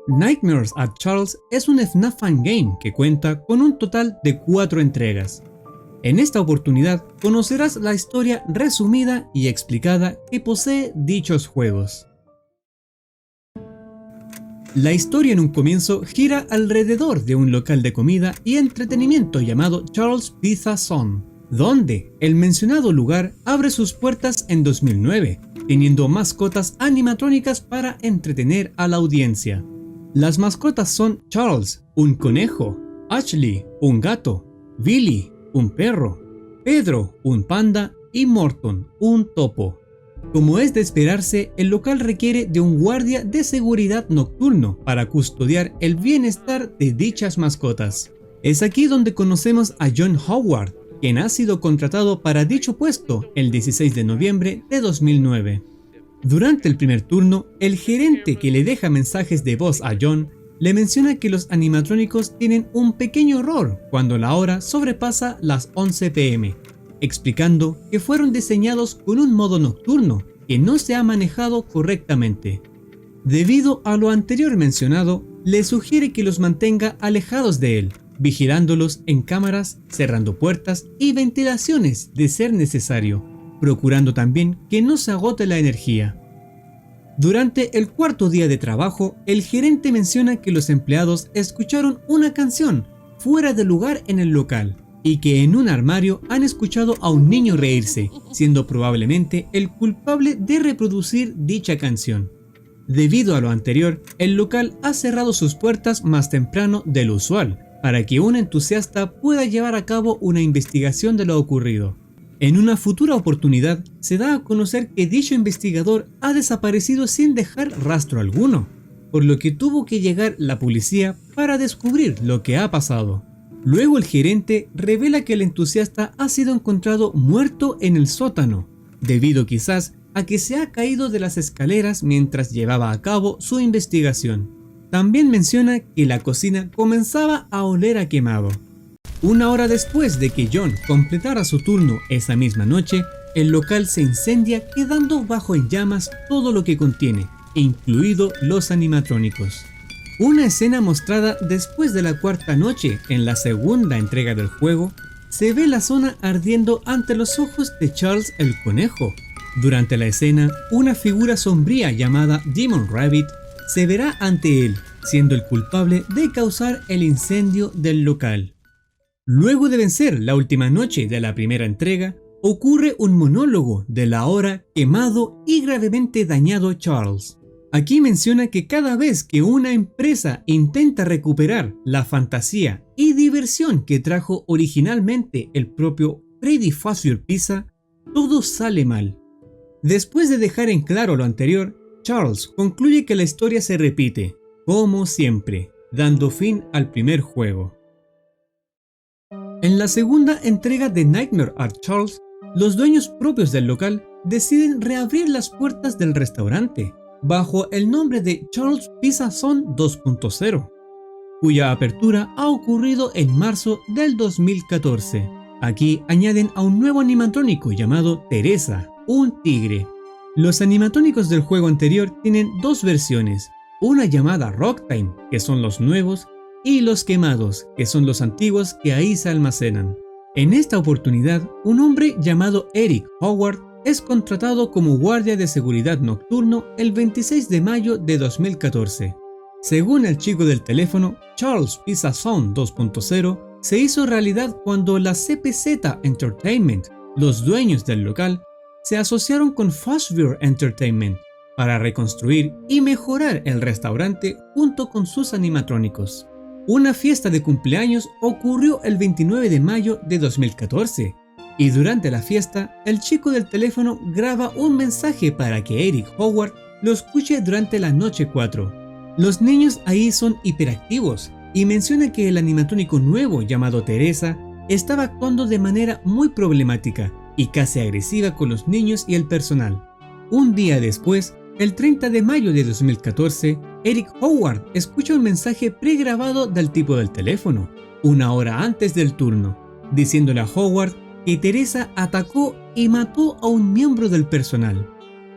Nightmares at Charles es un FNAF Fangame que cuenta con un total de 4 entregas. En esta oportunidad conocerás la historia resumida y explicada que posee dichos juegos. La historia en un comienzo gira alrededor de un local de comida y entretenimiento llamado Charles Pizza Zone, donde el mencionado lugar abre sus puertas en 2009, teniendo mascotas animatrónicas para entretener a la audiencia. Las mascotas son Charles, un conejo, Ashley, un gato, Billy, un perro, Pedro, un panda y Morton, un topo. Como es de esperarse, el local requiere de un guardia de seguridad nocturno para custodiar el bienestar de dichas mascotas. Es aquí donde conocemos a John Howard, quien ha sido contratado para dicho puesto el 16 de noviembre de 2009. Durante el primer turno, el gerente que le deja mensajes de voz a John le menciona que los animatrónicos tienen un pequeño error cuando la hora sobrepasa las 11 p.m., explicando que fueron diseñados con un modo nocturno que no se ha manejado correctamente. Debido a lo anterior mencionado, le sugiere que los mantenga alejados de él, vigilándolos en cámaras, cerrando puertas y ventilaciones de ser necesario, procurando también que no se agote la energía. Durante el cuarto día de trabajo, el gerente menciona que los empleados escucharon una canción fuera de lugar en el local y que en un armario han escuchado a un niño reírse, siendo probablemente el culpable de reproducir dicha canción. Debido a lo anterior, el local ha cerrado sus puertas más temprano de lo usual, para que un entusiasta pueda llevar a cabo una investigación de lo ocurrido. En una futura oportunidad, se da a conocer que dicho investigador ha desaparecido sin dejar rastro alguno, por lo que tuvo que llegar la policía para descubrir lo que ha pasado. Luego el gerente revela que el entusiasta ha sido encontrado muerto en el sótano, debido quizás a que se ha caído de las escaleras mientras llevaba a cabo su investigación. También menciona que la cocina comenzaba a oler a quemado. Una hora después de que John completara su turno esa misma noche, el local se incendia quedando bajo en llamas todo lo que contiene, incluido los animatrónicos. Una escena mostrada después de la cuarta noche en la segunda entrega del juego, se ve la zona ardiendo ante los ojos de Charles el conejo. Durante la escena, una figura sombría llamada Demon Rabbit se verá ante él, siendo el culpable de causar el incendio del local. Luego de vencer la última noche de la primera entrega, ocurre un monólogo del ahora quemado y gravemente dañado Charles. Aquí menciona que cada vez que una empresa intenta recuperar la fantasía y diversión que trajo originalmente el propio Freddy Fazbear Pizza, todo sale mal. Después de dejar en claro lo anterior, Charles concluye que la historia se repite, como siempre, dando fin al primer juego. En la segunda entrega de Nightmare at Charles, los dueños propios del local deciden reabrir las puertas del restaurante bajo el nombre de Charles Pizza Zone 2.0, cuya apertura ha ocurrido en marzo del 2014. Aquí añaden a un nuevo animatrónico llamado Teresa, un tigre. Los animatrónicos del juego anterior tienen dos versiones, una llamada Rock Time, que son los nuevos, y los quemados, que son los antiguos que ahí se almacenan. En esta oportunidad, un hombre llamado Eric Howard es contratado como guardia de seguridad nocturno el 26 de mayo de 2014. Según el chico del teléfono, Charles Pizza Zone 2.0 se hizo realidad cuando la CPZ Entertainment, los dueños del local, se asociaron con Fazbear Entertainment para reconstruir y mejorar el restaurante junto con sus animatrónicos. Una fiesta de cumpleaños ocurrió el 29 de mayo de 2014 y durante la fiesta el chico del teléfono graba un mensaje para que Eric Howard lo escuche durante la noche 4. Los niños ahí son hiperactivos y menciona que el animatrónico nuevo llamado Teresa estaba actuando de manera muy problemática y casi agresiva con los niños y el personal. Un día después, el 30 de mayo de 2014, Eric Howard escucha un mensaje pregrabado del tipo del teléfono, una hora antes del turno, diciéndole a Howard que Teresa atacó y mató a un miembro del personal.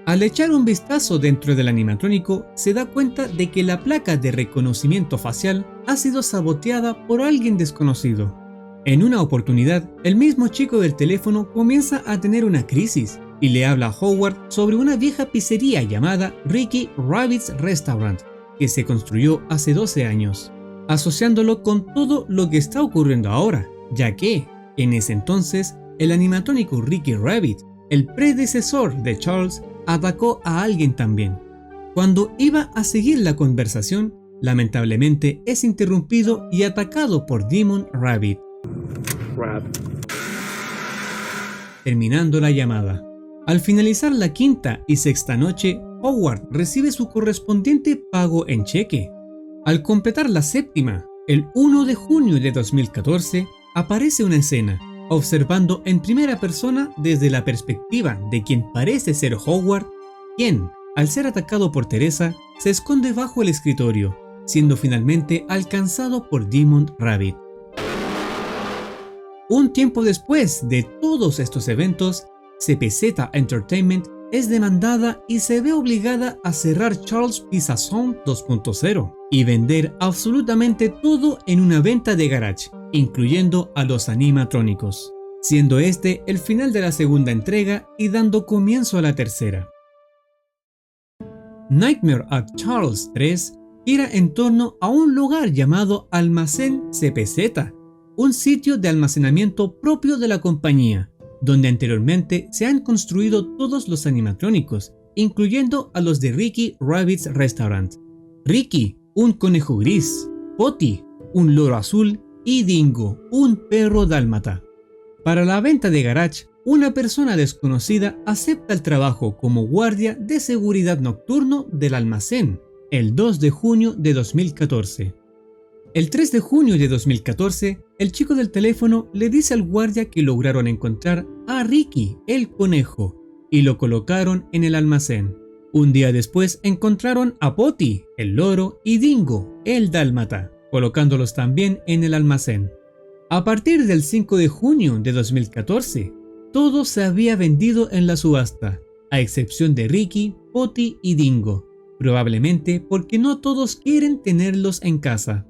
Al echar un vistazo dentro del animatrónico, se da cuenta de que la placa de reconocimiento facial ha sido saboteada por alguien desconocido. En una oportunidad, el mismo chico del teléfono comienza a tener una crisis y le habla a Howard sobre una vieja pizzería llamada Ricky Rabbit's Restaurant, que se construyó hace 12 años, asociándolo con todo lo que está ocurriendo ahora, ya que, en ese entonces, el animatrónico Ricky Rabbit, el predecesor de Charles, atacó a alguien también. Cuando iba a seguir la conversación, lamentablemente es interrumpido y atacado por Demon Rabbit, terminando la llamada. Al finalizar la quinta y sexta noche, Howard recibe su correspondiente pago en cheque. Al completar la séptima, el 1 de junio de 2014, aparece una escena, observando en primera persona desde la perspectiva de quien parece ser Howard, quien, al ser atacado por Teresa, se esconde bajo el escritorio, siendo finalmente alcanzado por Demon Rabbit. Un tiempo después de todos estos eventos, CPZ Entertainment es demandada y se ve obligada a cerrar Charles Pizza Zone 2.0 y vender absolutamente todo en una venta de garage, incluyendo a los animatrónicos, siendo este el final de la segunda entrega y dando comienzo a la tercera. Nightmare at Charles 3 gira en torno a un lugar llamado Almacén CPZ, un sitio de almacenamiento propio de la compañía, donde anteriormente se han construido todos los animatrónicos, incluyendo a los de Ricky Rabbit's Restaurant. Ricky, un conejo gris, Potty, un loro azul y Dingo, un perro dálmata. Para la venta de garage, una persona desconocida acepta el trabajo como guardia de seguridad nocturno del almacén el 2 de junio de 2014. El 3 de junio de 2014, el chico del teléfono le dice al guardia que lograron encontrar a Ricky, el conejo, y lo colocaron en el almacén. Un día después encontraron a Potty, el loro, y Dingo, el dálmata, colocándolos también en el almacén. A partir del 5 de junio de 2014, todo se había vendido en la subasta, a excepción de Ricky, Potty y Dingo, probablemente porque no todos quieren tenerlos en casa.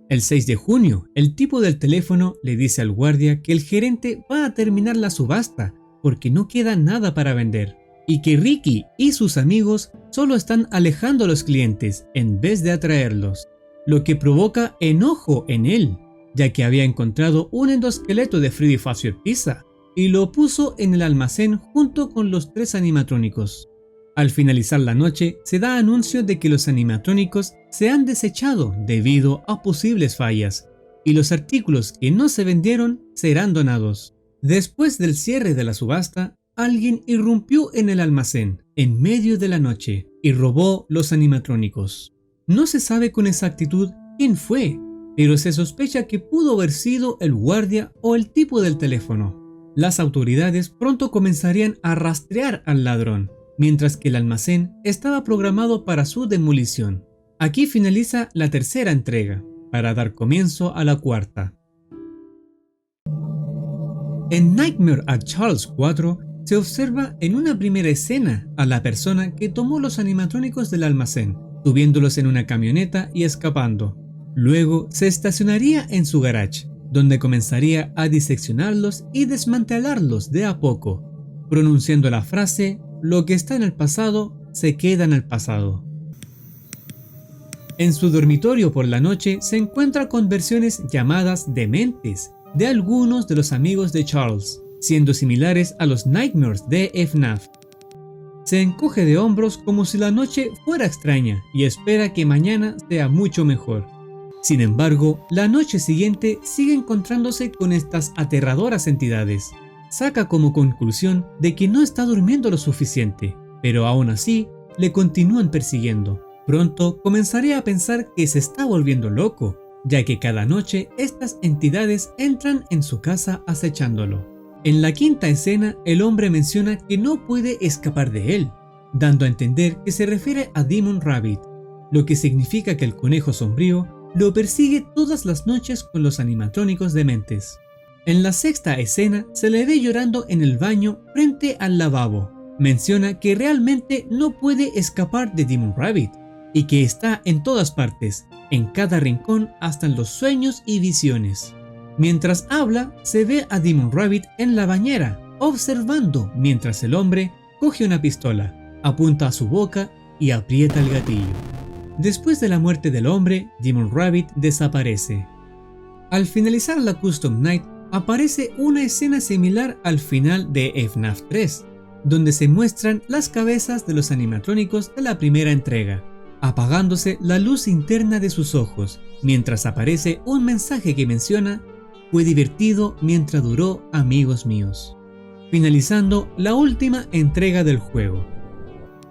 El 6 de junio, el tipo del teléfono le dice al guardia que el gerente va a terminar la subasta porque no queda nada para vender y que Ricky y sus amigos solo están alejando a los clientes en vez de atraerlos, lo que provoca enojo en él, ya que había encontrado un endoesqueleto de Freddy Fazbear Pizza y lo puso en el almacén junto con los 3 animatrónicos. Al finalizar la noche, se da anuncio de que los animatrónicos se han desechado debido a posibles fallas y los artículos que no se vendieron serán donados. Después del cierre de la subasta, alguien irrumpió en el almacén en medio de la noche y robó los animatrónicos. No se sabe con exactitud quién fue, pero se sospecha que pudo haber sido el guardia o el tipo del teléfono. Las autoridades pronto comenzarían a rastrear al ladrón, mientras que el almacén estaba programado para su demolición. Aquí finaliza la tercera entrega, para dar comienzo a la cuarta. En Nightmare at Charles 4 se observa en una primera escena a la persona que tomó los animatrónicos del almacén, subiéndolos en una camioneta y escapando. Luego se estacionaría en su garage, donde comenzaría a diseccionarlos y desmantelarlos de a poco, pronunciando la frase: "Lo que está en el pasado, se queda en el pasado". En su dormitorio por la noche se encuentra con versiones llamadas dementes de algunos de los amigos de Charles, siendo similares a los Nightmares de FNAF. Se encoge de hombros como si la noche fuera extraña y espera que mañana sea mucho mejor. Sin embargo, la noche siguiente sigue encontrándose con estas aterradoras entidades. Saca como conclusión de que no está durmiendo lo suficiente, pero aún así le continúan persiguiendo. Pronto comenzaría a pensar que se está volviendo loco, ya que cada noche estas entidades entran en su casa acechándolo. En la quinta escena, el hombre menciona que no puede escapar de él, dando a entender que se refiere a Demon Rabbit, lo que significa que el conejo sombrío lo persigue todas las noches con los animatrónicos dementes. En la sexta escena se le ve llorando en el baño frente al lavabo, menciona que realmente no puede escapar de Demon Rabbit y que está en todas partes, en cada rincón, hasta en los sueños y visiones. Mientras habla, se ve a Demon Rabbit en la bañera, observando mientras el hombre coge una pistola, apunta a su boca y aprieta el gatillo. Después de la muerte del hombre, Demon Rabbit desaparece. Al finalizar la Custom Night, aparece una escena similar al final de FNAF 3, donde se muestran las cabezas de los animatrónicos de la primera entrega, apagándose la luz interna de sus ojos, mientras aparece un mensaje que menciona: "Fue divertido mientras duró, amigos míos", finalizando la última entrega del juego.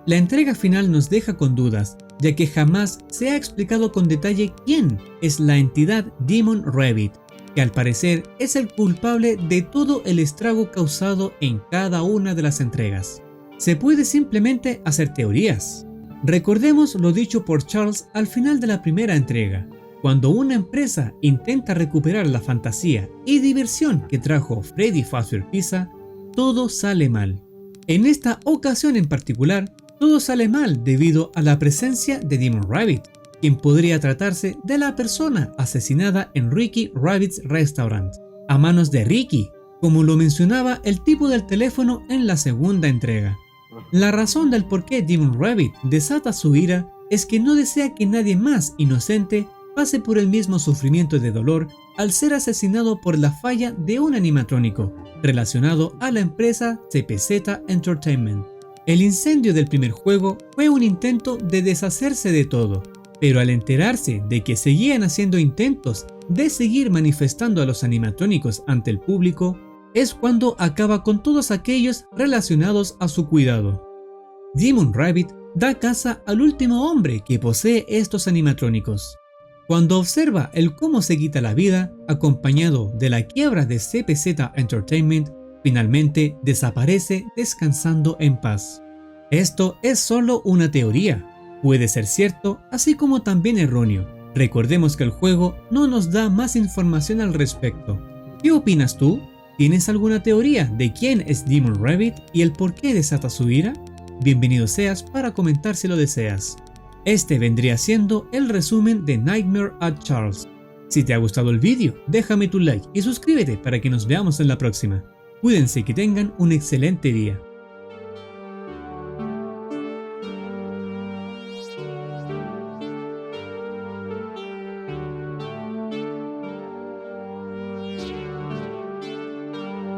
La entrega final nos deja con dudas, ya que jamás se ha explicado con detalle quién es la entidad Demon Rabbit, que al parecer es el culpable de todo el estrago causado en cada una de las entregas. Se puede simplemente hacer teorías. Recordemos lo dicho por Charles al final de la primera entrega: cuando una empresa intenta recuperar la fantasía y diversión que trajo Freddy Fazbear Pizza, todo sale mal. En esta ocasión en particular, todo sale mal debido a la presencia de Demon Rabbit, quien podría tratarse de la persona asesinada en Ricky Rabbit's Restaurant, a manos de Ricky, como lo mencionaba el tipo del teléfono en la segunda entrega. La razón del por qué Demon Rabbit desata su ira es que no desea que nadie más inocente pase por el mismo sufrimiento de dolor al ser asesinado por la falla de un animatrónico relacionado a la empresa CPZ Entertainment. El incendio del primer juego fue un intento de deshacerse de todo, pero al enterarse de que seguían haciendo intentos de seguir manifestando a los animatrónicos ante el público, es cuando acaba con todos aquellos relacionados a su cuidado. Demon Rabbit da caza al último hombre que posee estos animatrónicos. Cuando observa el cómo se quita la vida, acompañado de la quiebra de CPZ Entertainment, finalmente desaparece descansando en paz. Esto es solo una teoría, puede ser cierto así como también erróneo. Recordemos que el juego no nos da más información al respecto. ¿Qué opinas tú? ¿Tienes alguna teoría de quién es Demon Rabbit y el por qué desata su ira? Bienvenido seas para comentar si lo deseas. Este vendría siendo el resumen de Nightmare at Charles. Si te ha gustado el vídeo, déjame tu like y suscríbete para que nos veamos en la próxima. Cuídense y que tengan un excelente día.